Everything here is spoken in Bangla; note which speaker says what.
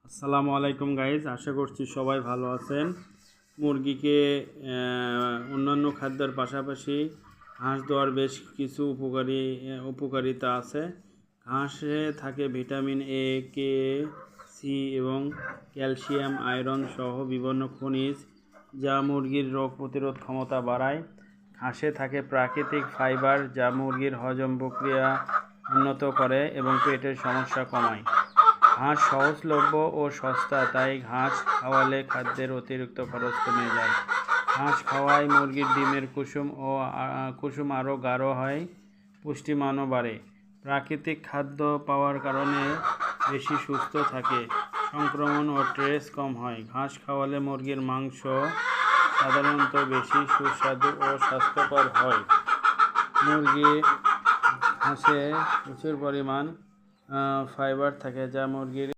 Speaker 1: আসসালামু আলাইকুম গাইজ, আশা করছি সবাই ভালো আছেন। মুরগিকে অন্যান্য খাদ্যের পাশাপাশি ঘাস দেওয়ার বেশ কিছু উপকারিতা আছে। ঘাসে থাকে ভিটামিন এ, কে, সি এবং ক্যালসিয়াম, আয়রন সহ বিভিন্ন খনিজ, যা মুরগির রোগ প্রতিরোধ ক্ষমতা বাড়ায়। ঘাসে থাকে প্রাকৃতিক ফাইবার, যা মুরগির হজম প্রক্রিয়া উন্নত করে এবং পেটের সমস্যা কমায়। ঘাস সহজলভ্য ও সস্তা, তাই ঘাস খাওয়ালে খাদ্যের অতিরিক্ত খরচ কমে যায়। ঘাস খাওয়ায় মুরগির ডিমের কুসুম আরও গাঢ় হয়, পুষ্টিমানও বাড়ে। প্রাকৃতিক খাদ্য পাওয়ার কারণে বেশি সুস্থ থাকে, সংক্রমণ ও স্ট্রেস কম হয়। ঘাস খাওয়ালে মুরগির মাংস সাধারণত বেশি সুস্বাদু ও স্বাস্থ্যকর হয়। ঘাসে প্রচুর পরিমাণ ফাইবার থাকে, যা মুরগির